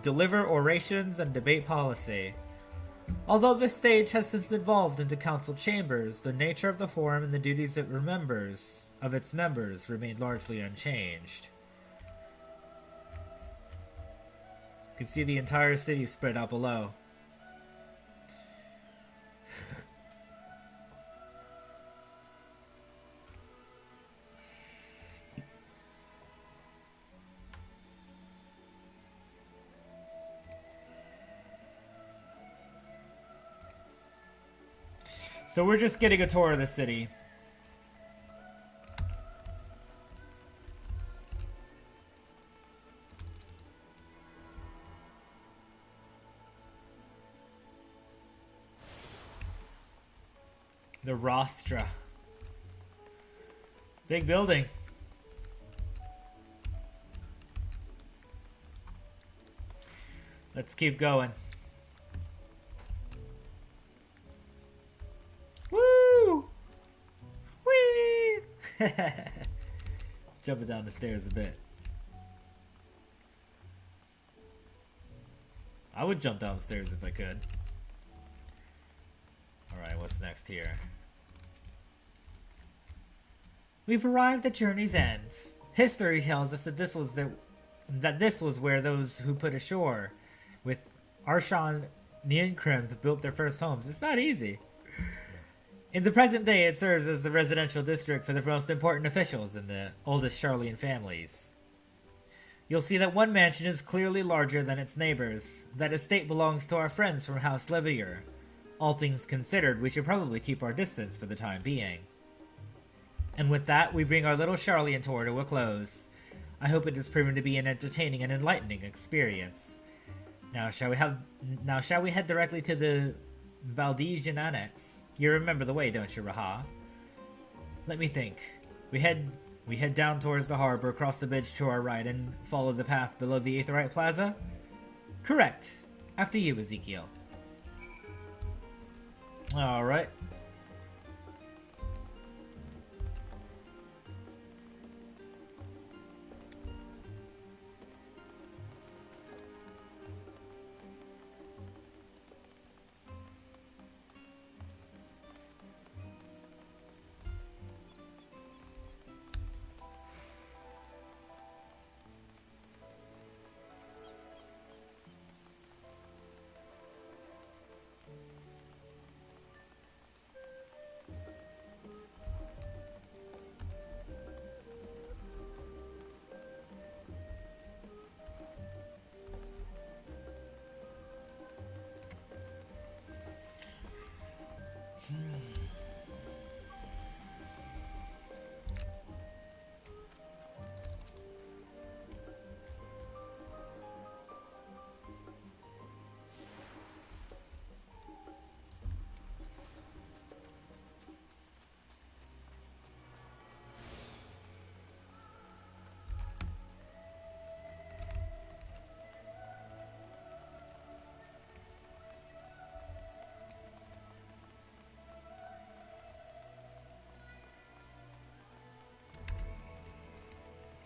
deliver orations and debate policy. Although this stage has since evolved into council chambers, the nature of the forum and the duties of its members remained largely unchanged. You can see the entire city spread out below. So we're just getting a tour of the city. The Rostra. Big building. Let's keep going. Woo! Whee! Jumping down the stairs a bit. I would jump down the stairs if I could. Alright, what's next here? We've arrived at Journey's End. History tells us that this was where those who put ashore with Arshan Niankrim built their first homes. It's not easy. In the present day, it serves as the residential district for the most important officials and the oldest Charlian families. You'll see that one mansion is clearly larger than its neighbors. That estate belongs to our friends from House Levier. All things considered, we should probably keep our distance for the time being. And with that, we bring our little Charlian tour to a close. I hope it has proven to be an entertaining and enlightening experience. Now shall we head directly to the Baldesian Annex? You remember the way, don't you, Raha? Let me think. We head down towards the harbor, cross the bridge to our right, and follow the path below the Aetheryte Plaza? Correct. After you, Ezekiel. Alright.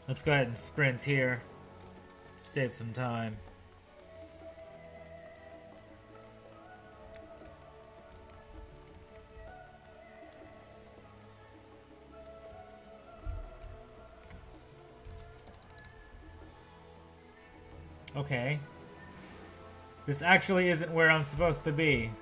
Let's go ahead and sprint here. Save some time. Okay. This actually isn't where I'm supposed to be.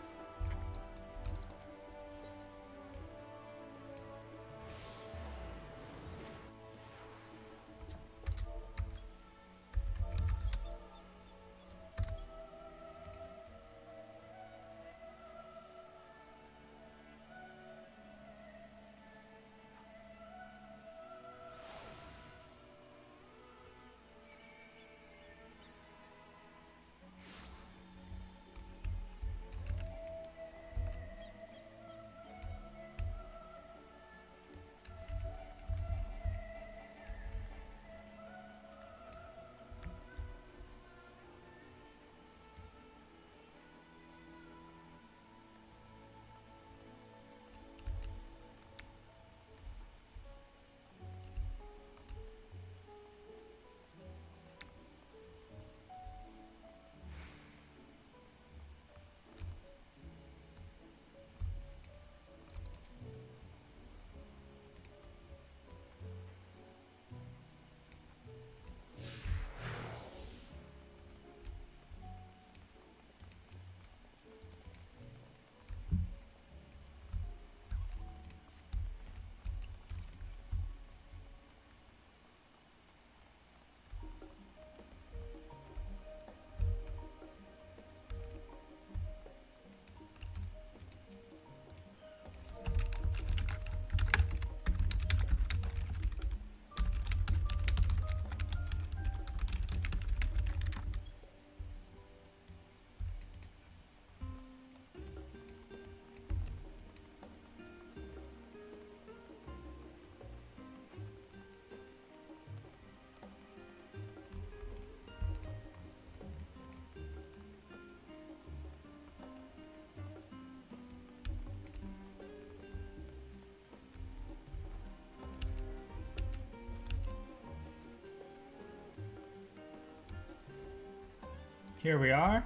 Here we are.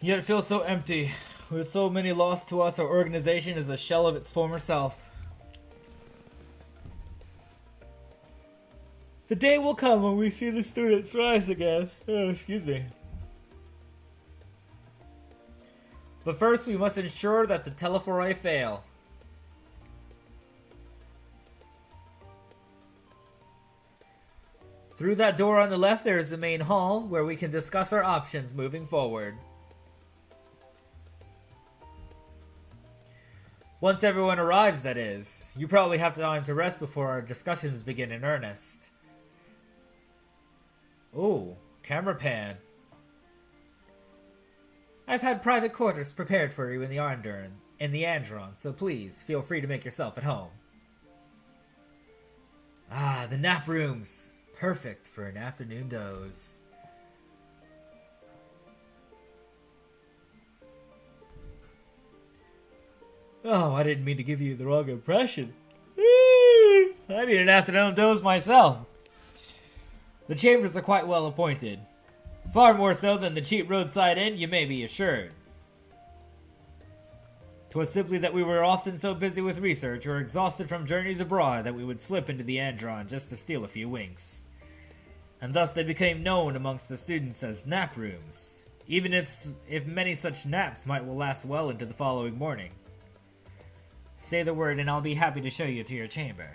Yet it feels so empty. With so many lost to us, our organization is a shell of its former self. The day will come when we see the students rise again. Oh, excuse me. But first, we must ensure that the Telephori fail. Through that door on the left, there is the main hall, where we can discuss our options moving forward. Once everyone arrives, that is. You probably have time to rest before our discussions begin in earnest. Ooh, camera pan. I've had private quarters prepared for you in the Andron, so please feel free to make yourself at home. Ah, the nap rooms. Perfect for an afternoon doze. Oh, I didn't mean to give you the wrong impression. I need an afternoon doze myself. The chambers are quite well appointed. Far more so than the cheap roadside inn, you may be assured. 'Twas simply that we were often so busy with research or exhausted from journeys abroad that we would slip into the Andron just to steal a few winks. And thus they became known amongst the students as nap rooms, even if many such naps might last well into the following morning. Say the word and I'll be happy to show you to your chamber.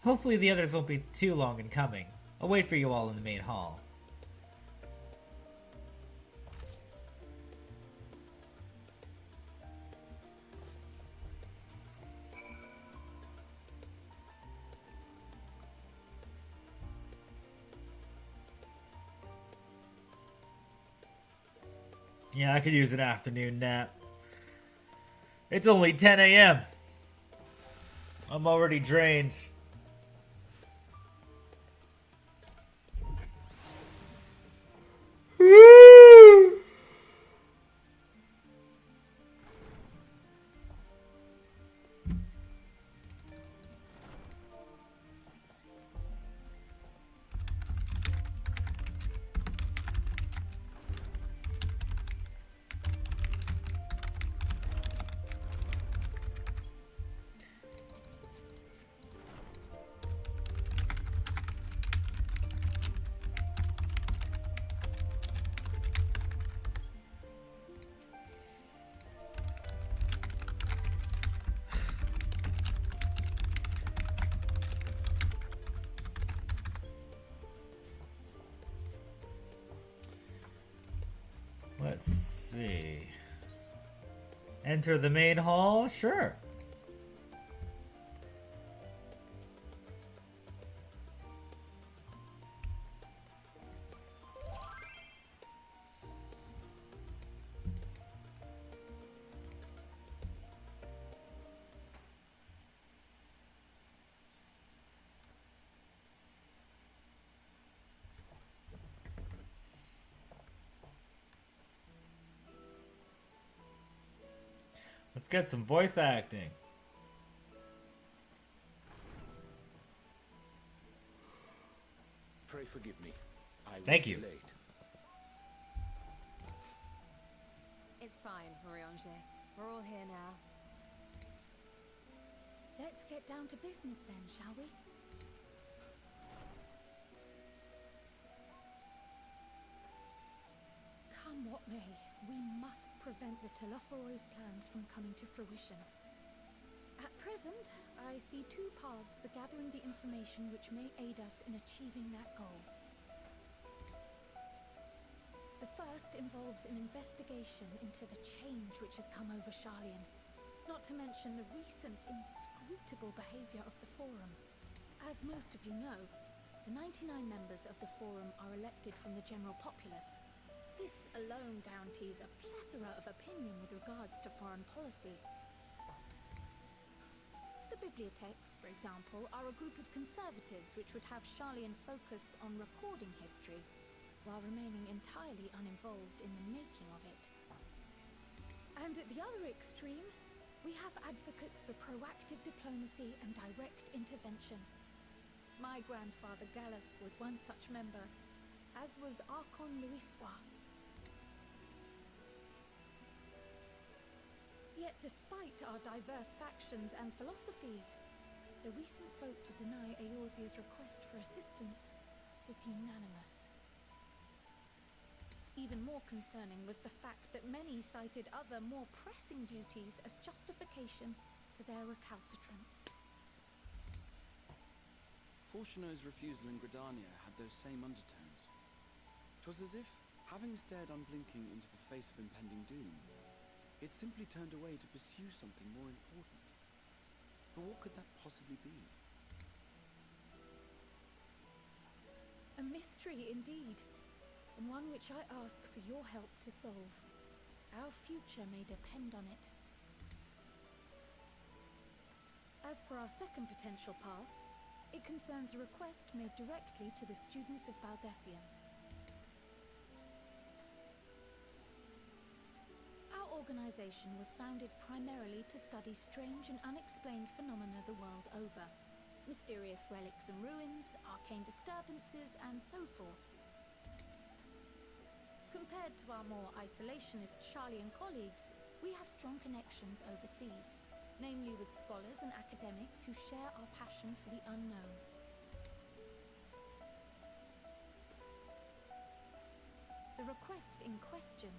Hopefully the others won't be too long in coming. I'll wait for you all in the main hall. Yeah, I could use an afternoon nap. It's only 10 a.m. I'm already drained. Let's see. Enter the main hall? Sure. Let's get some voice acting. Pray forgive me. I was Thank you. delayed. It's fine, Moriange. We're all here now. Let's get down to business then, shall we? Come what may, we must prevent the Telephoroi's plans from coming to fruition. At present, present, I see two paths for gathering the information which may aid us in achieving that goal. The first involves an investigation into the change which has come over Sharlayan, not to mention the recent inscrutable behavior of the Forum. As most of you know, the 99 members of the Forum are elected from the general populace. This alone guarantees a plethora of opinion with regards to foreign policy. The bibliotheques, for example, are a group of conservatives which would have Sharlayan focus on recording history, while remaining entirely uninvolved in the making of it. And at the other extreme, we have advocates for proactive diplomacy and direct intervention. My grandfather Galef was one such member, as was Archon Louisois. Yet despite our diverse factions and philosophies, the recent vote to deny Eorzea's request for assistance was unanimous. Even more concerning was the fact that many cited other, more pressing duties as justification for their recalcitrance. Fortuno's refusal in Gridania had those same undertones. 'Twas as if, having stared unblinking into the face of impending doom, it simply turned away to pursue something more important. But what could that possibly be? A mystery indeed, and one which I ask for your help to solve. Our future may depend on it. As for our second potential path, it concerns a request made directly to the students of Baldesion. Our organization was founded primarily to study strange and unexplained phenomena the world over. Mysterious relics and ruins, arcane disturbances, and so forth. Compared to our more isolationist Sharlayan colleagues, we have strong connections overseas, namely with scholars and academics who share our passion for the unknown. The request in question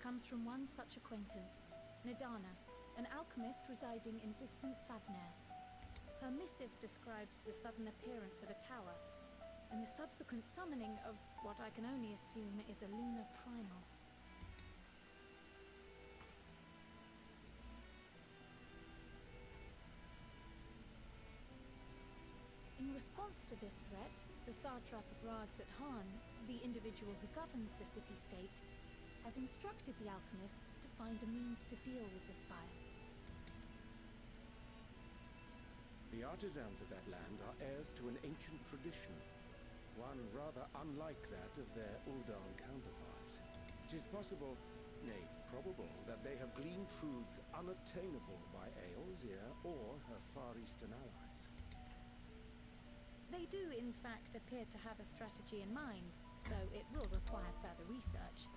comes from one such acquaintance, Nadana, an alchemist residing in distant Favner. Her missive describes the sudden appearance of a tower, and the subsequent summoning of what I can only assume is a lunar primal. In response to this threat, the satrap of Radzat-Han, the individual who governs the city-state, has instructed the alchemists to find a means to deal with the spire. The artisans of that land are heirs to an ancient tradition, one rather unlike that of their Uldan counterparts. It is possible, nay, probable, that they have gleaned truths unattainable by Eorzea or her Far Eastern allies. They do, in fact, appear to have a strategy in mind, though it will require further research.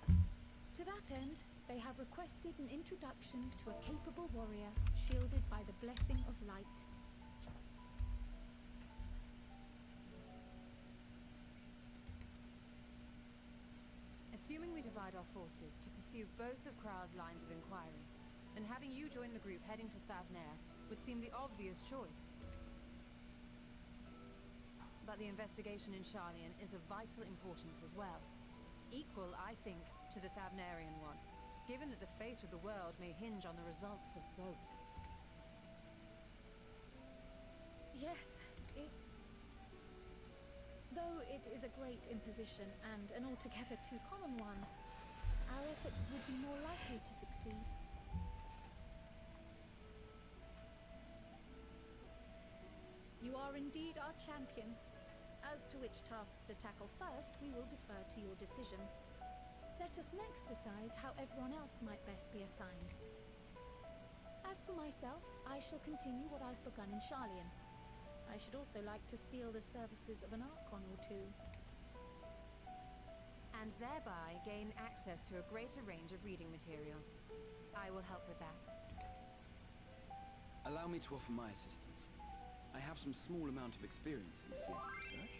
To that end, they have requested an introduction to a capable warrior shielded by the blessing of light. Assuming we divide our forces to pursue both of Kral's lines of inquiry, then having you join the group heading to Thavner would seem the obvious choice. But the investigation in Sharlayan is of vital importance as well. Equal, I think, to the Thavnarian one, given that the fate of the world may hinge on the results of both. Yes, though it is a great imposition and an altogether too common one, our efforts would be more likely to succeed. You are indeed our champion. As to which task to tackle first, we will defer to your decision. Let us next decide how everyone else might best be assigned. As for myself, I shall continue what I've begun in Sharlayan. I should also like to steal the services of an Archon or two. And thereby gain access to a greater range of reading material. I will help with that. Allow me to offer my assistance. I have some small amount of experience in the field of research.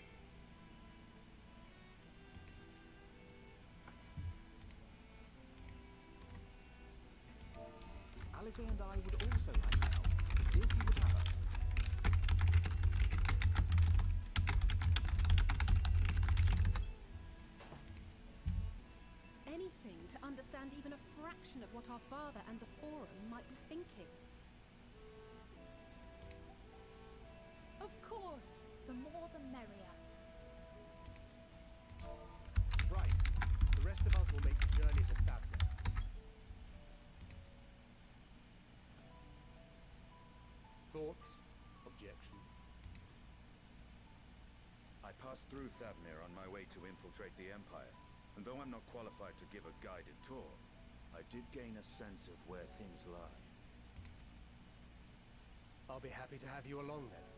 Alisaie and I would also like to help, if you would have us. of what our father and the Forum might be thinking. Of course, the more the merrier. Right. The rest of us will make the journey to Thavner. Thoughts? Objection? I passed through Thavnir on my way to infiltrate the Empire, and though I'm not qualified to give a guided tour, I did gain a sense of where things lie. I'll be happy to have you along then.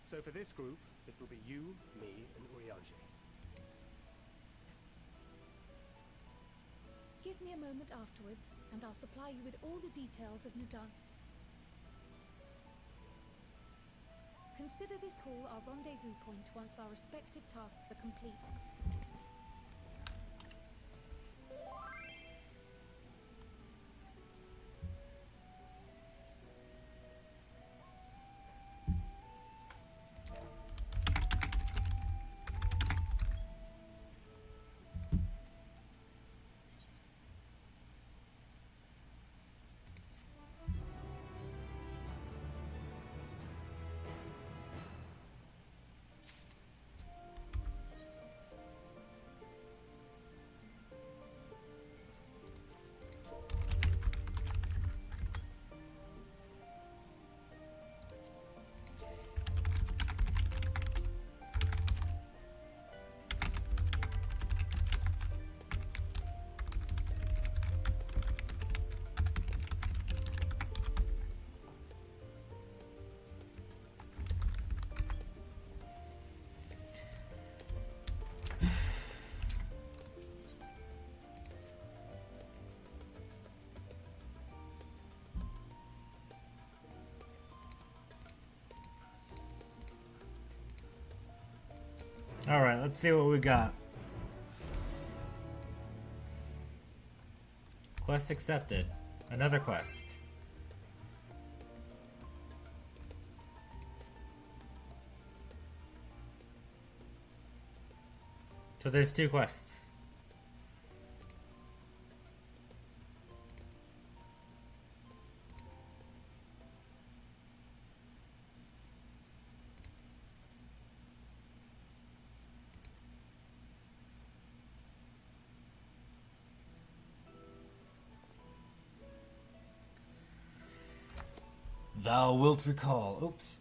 So for this group, it will be you, me, and Urianger. Give me a moment afterwards, and I'll supply you with all the details of Nadan. Consider this hall our rendezvous point once our respective tasks are complete. Alright, let's see what we got. Quest accepted. Another quest. So there's 2 quests. Thou wilt recall. Oops.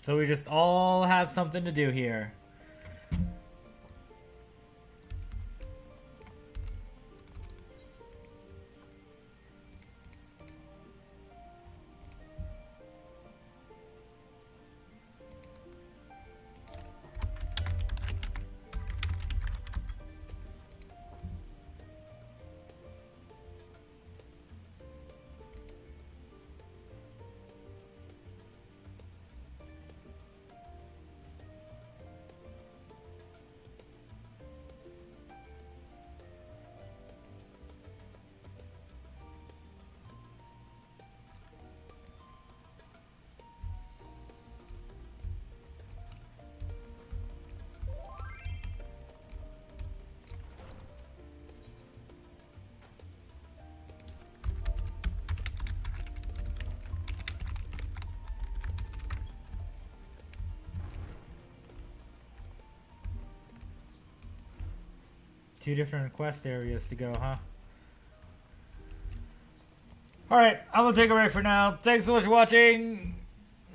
So we just all have something to do here. Two different quest areas to go, huh? Alright, I'm gonna take a break for now. Thanks so much for watching.